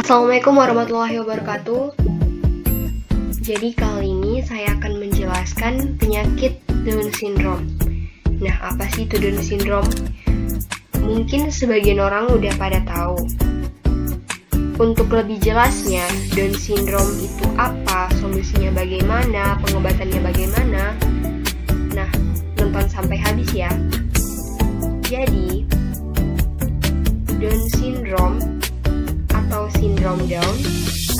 Assalamualaikum warahmatullahi wabarakatuh. Jadi kali ini saya akan menjelaskan penyakit Down syndrome. Nah, apa sih itu Down syndrome? Mungkin sebagian orang udah pada tahu. Untuk lebih jelasnya, Down syndrome itu apa, solusinya bagaimana, pengobatannya bagaimana. Nah, nonton sampai habis ya. Jadi, Down syndrome atau sindrom Down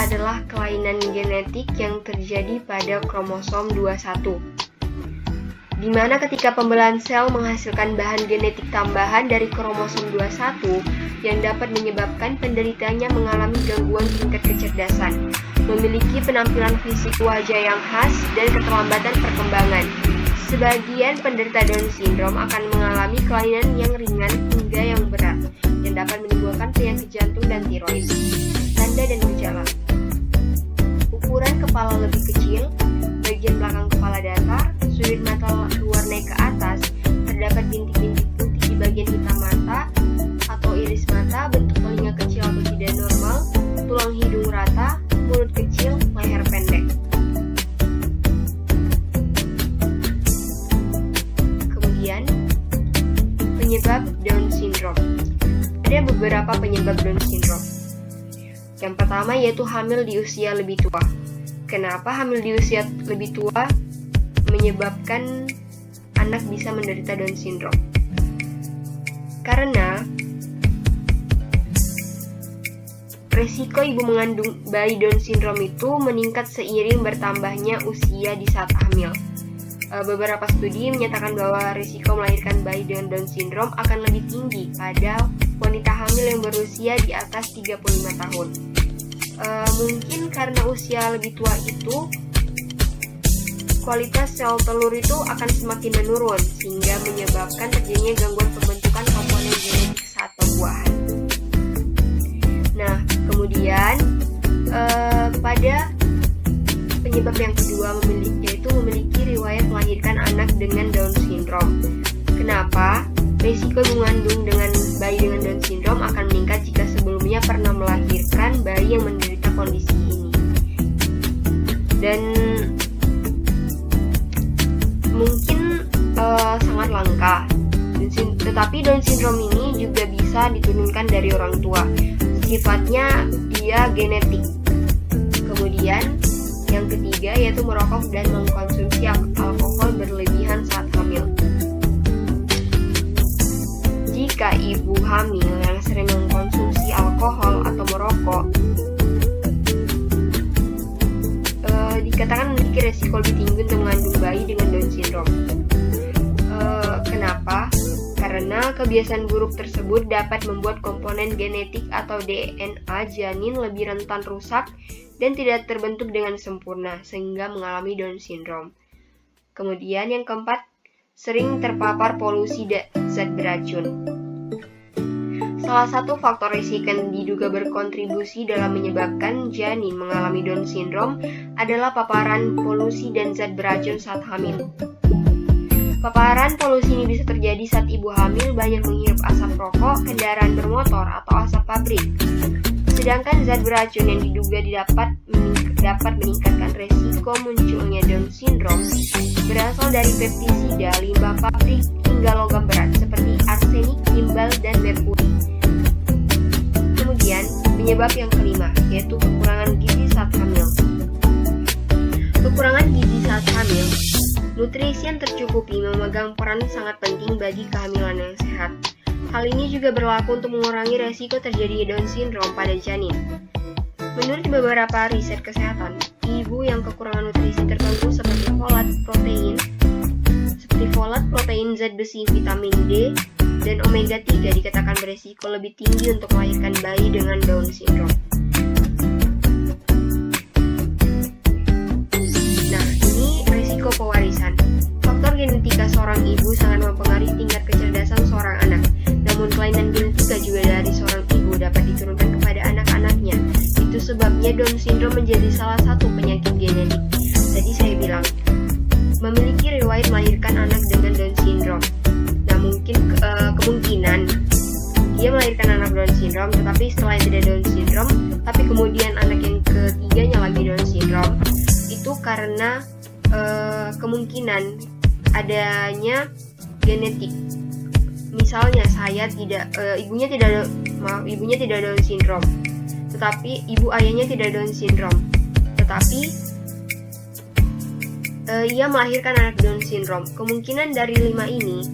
adalah kelainan genetik yang terjadi pada kromosom 21, di mana ketika pembelahan sel menghasilkan bahan genetik tambahan dari kromosom 21 yang dapat menyebabkan penderitanya mengalami gangguan tingkat kecerdasan, memiliki penampilan fisik wajah yang khas, dan keterlambatan perkembangan. Sebagian penderita Down syndrome akan mengalami kelainan yang ringan hingga yang berat, yang dapat menimbulkan penyakit jantung dan tiroid. Tanda dan gejala: ukuran kepala lebih kecil, bagian belakang kepala datar, sudut mata luar naik ke atas, terdapat bintik-bintik putih di bagian hitam mata atau iris mata, bentuk telinga kecil atau tidak normal, tulang hidung rata, mulut kecil, leher pendek. Kemudian, penyebab Down syndrome. Ada beberapa penyebab Down syndrome. Yang pertama yaitu hamil di usia lebih tua. Kenapa hamil di usia lebih tua menyebabkan anak bisa menderita Down syndrome? Karena resiko ibu mengandung bayi Down syndrome itu meningkat seiring bertambahnya usia di saat hamil. Beberapa studi menyatakan bahwa risiko melahirkan bayi dengan Down syndrome akan lebih tinggi pada wanita hamil yang berusia di atas 35 tahun. Mungkin karena usia lebih tua itu, kualitas sel telur itu akan semakin menurun, sehingga menyebabkan terjadinya gangguan pembentukan komponen genetik saat pembuahan. Nah, kemudian pada penyebab yang kedua yaitu memiliki riwayat melahirkan anak dengan Down syndrome. Kenapa? Risiko mengandung dengan bayi dengan Down syndrome akan meningkat jika sebelumnya pernah melahirkan bayi yang menderita kondisi ini. Dan mungkin sangat langka. Tetapi Down syndrome ini juga bisa diturunkan dari orang tua. Sifatnya dia genetik. Kemudian yang ketiga yaitu merokok dan mengkonsumsi alkohol berlebihan saat hamil. Jika ibu hamil yang sering mengkonsumsi alkohol atau merokok, dikatakan memiliki resiko lebih tinggi untuk mengandung bayi dengan Down syndrome. Kenapa? Karena kebiasaan buruk tersebut dapat membuat komponen genetik atau DNA janin lebih rentan rusak dan tidak terbentuk dengan sempurna, sehingga mengalami Down syndrome. Kemudian yang keempat, sering terpapar polusi zat beracun. Salah satu faktor risiko yang diduga berkontribusi dalam menyebabkan janin mengalami Down syndrome adalah paparan polusi dan zat beracun saat hamil. Paparan polusi ini bisa terjadi saat ibu hamil banyak menghirup asap rokok, kendaraan bermotor, atau asap pabrik. Sedangkan zat beracun yang diduga dapat meningkatkan resiko munculnya Down syndrome berasal dari pestisida, limbah pabrik, hingga logam berat seperti arsenik, timbal, dan merkuri. Kemudian, penyebab yang kelima yaitu kekurangan gizi saat hamil. Kekurangan gizi saat hamil, nutrisi yang tercukupi memegang peran sangat penting bagi kehamilan yang sehat. Hal ini juga berlaku untuk mengurangi resiko terjadi Down syndrome pada janin. Menurut beberapa riset kesehatan, ibu yang kekurangan nutrisi tertentu seperti folat, protein, zat besi, vitamin D, dan omega 3 dikatakan beresiko lebih tinggi untuk melahirkan bayi dengan Down syndrome. Nah, ini risiko pewarisan. Faktor genetika seorang ibu sangat mempengaruhi tingkat kecerdasan seorang anak. Namun kelainan genetika juga dari seorang ibu dapat diturunkan kepada anak-anaknya. Itu sebabnya Down syndrome menjadi salah satu penyakit genetik. Tadi saya bilang, memiliki riwayat melahirkan anak dengan Down syndrome. Nah, mungkin kemungkinan dia melahirkan anak Down syndrome, tetapi setelah tidak Down syndrome, tapi kemudian anak yang ketiganya lagi Down syndrome, itu karena kemungkinan adanya genetik. Misalnya ibunya tidak Down syndrome, tetapi ibu ayahnya tidak Down syndrome, tetapi ia melahirkan anak Down syndrome. Kemungkinan dari 5 ini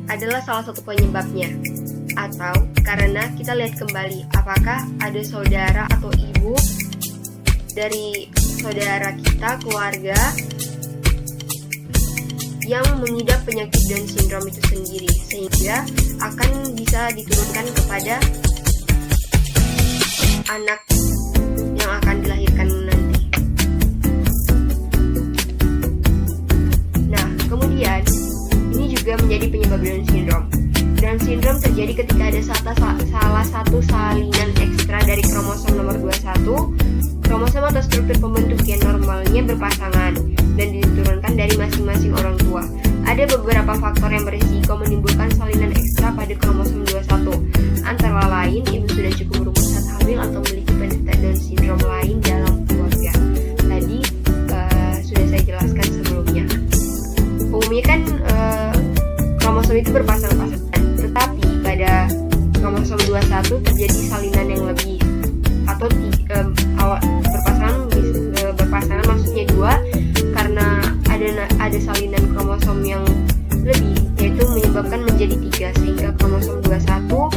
adalah salah satu penyebabnya. Atau karena kita lihat kembali apakah ada saudara atau ibu dari saudara kita, keluarga, yang mengidap penyakit Down syndrome itu sendiri, sehingga akan bisa diturunkan kepada anak yang akan dilahirkan nanti. Nah, kemudian ini juga menjadi penyebab Down syndrome. Down syndrome terjadi ketika ada salah satu salinan ekstra dari kromosom nomor 21. Kromosom atau struktur pembentuk gen normalnya berpasangan dan diturunkan dari masing-masing orang tua. Ada beberapa faktor yang berisiko menimbulkan salinan ekstra pada kromosom 21. Antara lain, ibu sudah cukup berumur saat hamil atau memiliki penderita Down syndrome lain dalam keluarga. Tadi sudah saya jelaskan sebelumnya. Umumnya kan kromosom itu berpasang-pasangan, tetapi pada kromosom 21 terjadi salinan yang lebih atau berpasangan maksudnya 2, karena ada salinan kromosom yang lebih, yaitu menyebabkan menjadi 3, sehingga kromosom 21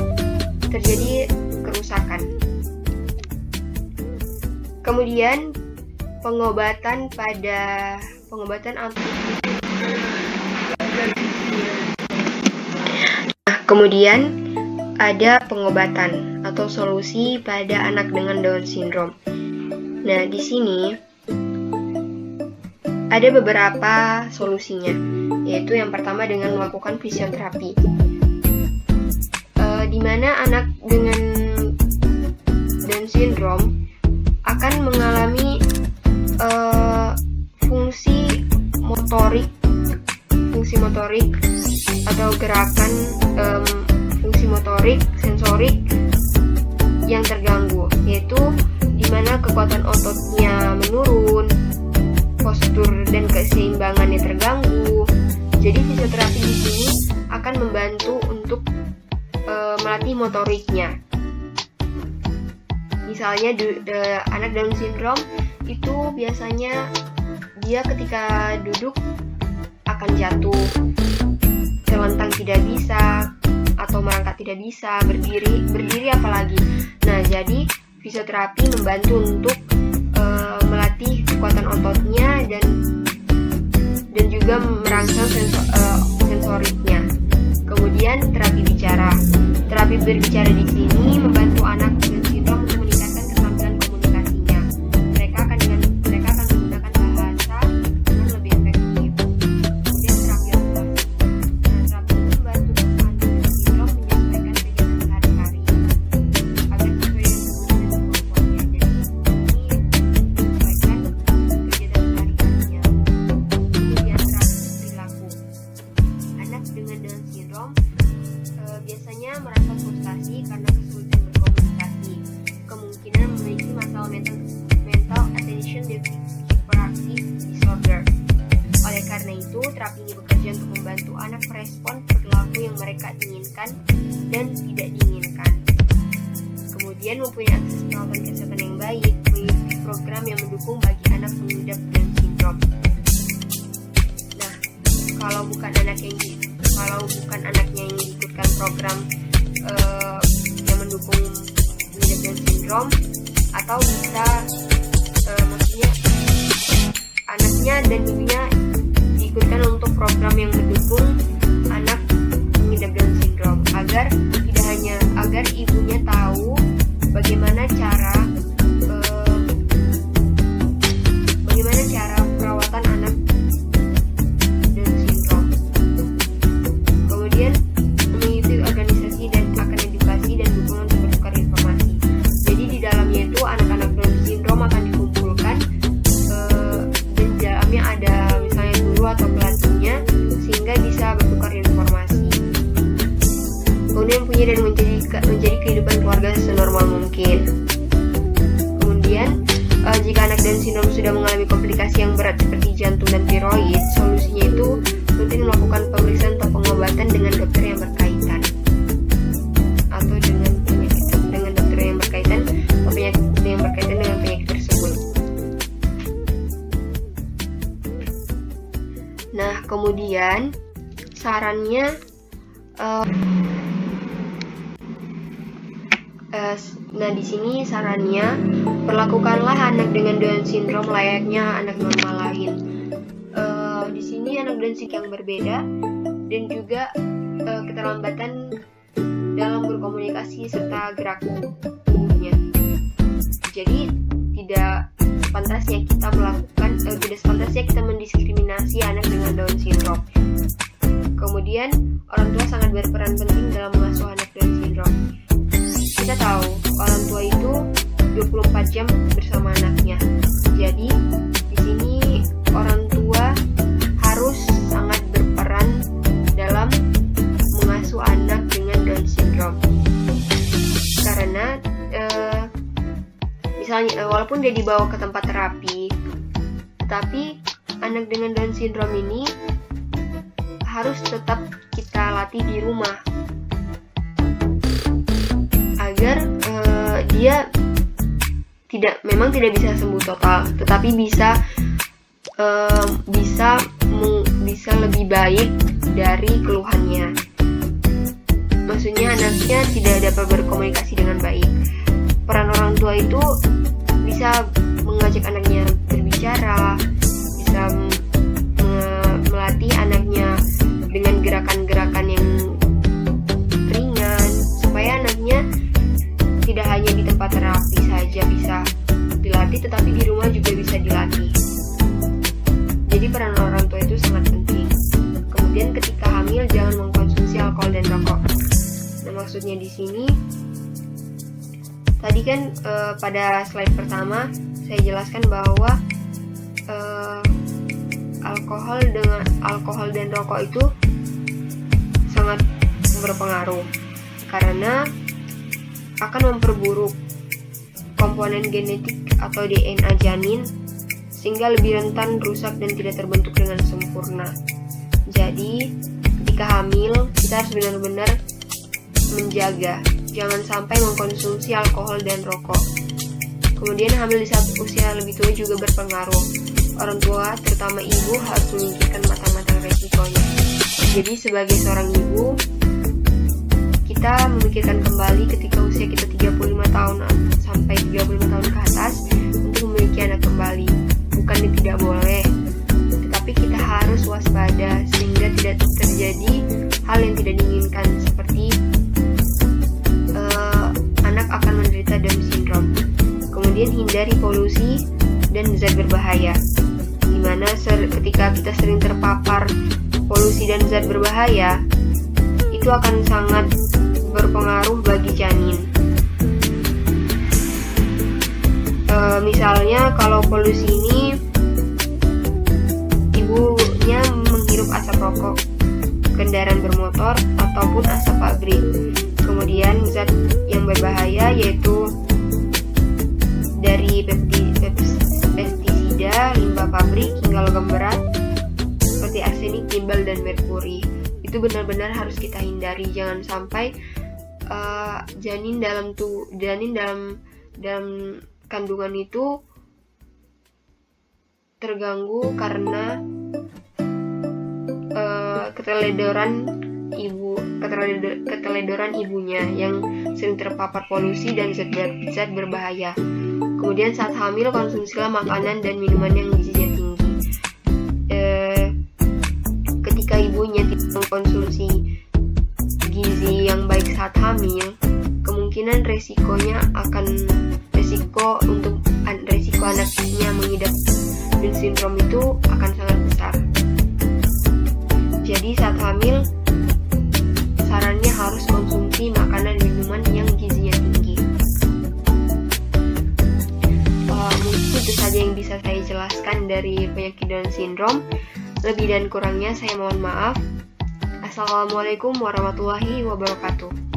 terjadi kerusakan. Kemudian pengobatan kemudian ada pengobatan atau solusi pada anak dengan Down syndrome. Nah, di sini ada beberapa solusinya, yaitu yang pertama dengan melakukan fisioterapi, di mana anak dengan Down syndrome akan mengalami fungsi motorik atau gerakan fungsi motorik sensorik yang terganggu, yaitu di mana kekuatan ototnya menurun, postur dan keseimbangannya terganggu. Jadi fisioterapi di sini akan membantu untuk melatih motoriknya. Misalnya anak Down syndrome itu biasanya dia ketika duduk akan jatuh, terlentang tidak bisa, atau merangkak tidak bisa, berdiri apalagi. Nah, jadi fisioterapi membantu untuk melatih kekuatan ototnya dan juga merangsang sensoriknya. Kemudian terapi bicara. Terapi berbicara di sini membantu anak Down syndrome untuk meningkatkan keterampilan komunikasinya. Mereka akan menggunakan bahasa dengan lebih efektif. Kemudian terapi operasi. Terapi ini membantu anak Down syndrome menyesuaikan kegiatan sehari-hari agar sesuai dengan kebutuhan dan kemampuannya. Jadi menyesuaikan kegiatan sehari-harinya. Kemudian terapi perilaku. Anak dengan Down syndrome biasanya merasa frustasi karena kesulitan berkomunikasi, kemungkinan memiliki masalah mental attention deficit hyperactive disorder. Oleh karena itu, terapi ini bekerja untuk membantu anak merespon perilaku yang mereka inginkan dan tidak diinginkan. Kemudian mempunyai akses perawatan kesehatan yang baik, mengikuti program yang mendukung bagi anak mengidap Down syndrome. Nah, kalau bukan anaknya yang diikutkan program yang mendukung mengidap Down syndrome, atau bisa maksudnya anaknya dan ibunya diikutkan untuk program yang mendukung anak mengidap Down syndrome, agar ibunya tahu bagaimana cara perawatan anak Down syndrome. Kemudian mengikuti organisasi dan akan edukasi dan dukungan untuk bertukar informasi. Jadi di dalamnya itu anak-anak Down syndrome akan dikumpulkan dan di dalamnya ada misalnya guru atau pelatihnya, sehingga bisa bertukar informasi. Kemudian punya dan menjadi kehidupan keluarga senormal mungkin. tiroid, solusinya itu rutin melakukan pemeriksaan atau pengobatan dengan dokter yang berkaitan atau dengan dokter yang berkaitan atau penyakit yang berkaitan dengan penyakit tersebut. Nah, kemudian sarannya nah di sini sarannya, perlakukanlah anak dengan Down syndrome layaknya anak normal lain. Di sini anak Down syndrome yang berbeda dan juga keterlambatan dalam berkomunikasi serta gerak tubuhnya. Jadi tidak sepantasnya kita mendiskriminasi anak dengan Down syndrome. Kemudian orang tua sangat berperan penting dalam mengasuh anak Down syndrome. Kita tahu orang tua itu 24 jam bersama anaknya. Jadi di sini orang tua harus sangat berperan dalam mengasuh anak dengan Down syndrome. Karena misalnya walaupun dia dibawa ke tempat terapi, tetapi anak dengan Down syndrome ini harus tetap kita latih di rumah agar dia memang tidak bisa sembuh total, tetapi bisa lebih baik dari keluhannya. Maksudnya anaknya tidak dapat berkomunikasi dengan baik. Peran orang tua itu bisa mengajak anaknya berbicara, bisa melatih anaknya dengan gerakan-gerakan yang ringan, supaya anaknya tidak hanya di tempat terapi saja bisa dilatih, tetapi di rumah juga bisa dilatih. Jadi peran orang tua itu sangat penting. Kemudian ketika hamil jangan mengkonsumsi alkohol dan rokok. Nah, maksudnya di sini tadi kan pada slide pertama saya jelaskan bahwa alkohol dan rokok itu sangat berpengaruh karena akan memperburuk komponen genetik atau DNA janin sehingga lebih rentan rusak dan tidak terbentuk dengan sempurna. Jadi ketika hamil kita harus benar-benar menjaga jangan sampai mengkonsumsi alkohol dan rokok. Kemudian hamil di saat usia lebih tua juga berpengaruh. Orang tua, terutama ibu, harus memikirkan matang-matang resikonya. Jadi sebagai seorang ibu, kita memikirkan kembali ketika usia kita 35 tahun sampai 35 tahun ke atas untuk memiliki anak kembali. Bukannya tidak boleh, tetapi kita harus waspada sehingga tidak terjadi hal yang tidak diinginkan seperti anak akan menderita Down syndrome. Kemudian hindari polusi dan zat berbahaya. Dimana ketika kita sering terpapar polusi dan zat berbahaya, itu akan sangat berpengaruh bagi janin. Misalnya kalau polusi ini ibunya menghirup asap rokok, kendaraan bermotor ataupun asap pabrik. Kemudian zat yang berbahaya yaitu dari pestisida, limbah pabrik hingga logam berat seperti arsenik, timbal dan merkuri. Itu benar-benar harus kita hindari. Jangan sampai janin dalam kandungan itu terganggu karena keteledoran ibunya yang sering terpapar polusi dan zat berbahaya. Kemudian saat hamil konsumsilah makanan dan minuman yang gizinya tinggi. Ketika ibunya tidak mengkonsumsi gizi yang baik saat hamil, kemungkinan resiko anaknya mengidap Down syndrome itu akan sangat besar. Jadi saat hamil sarannya harus konsumsi makanan dan minuman yang gizinya tinggi. Mungkin itu saja yang bisa saya jelaskan dari penyakit Down syndrome. Lebih dan kurangnya saya mohon maaf. Assalamualaikum warahmatullahi wabarakatuh.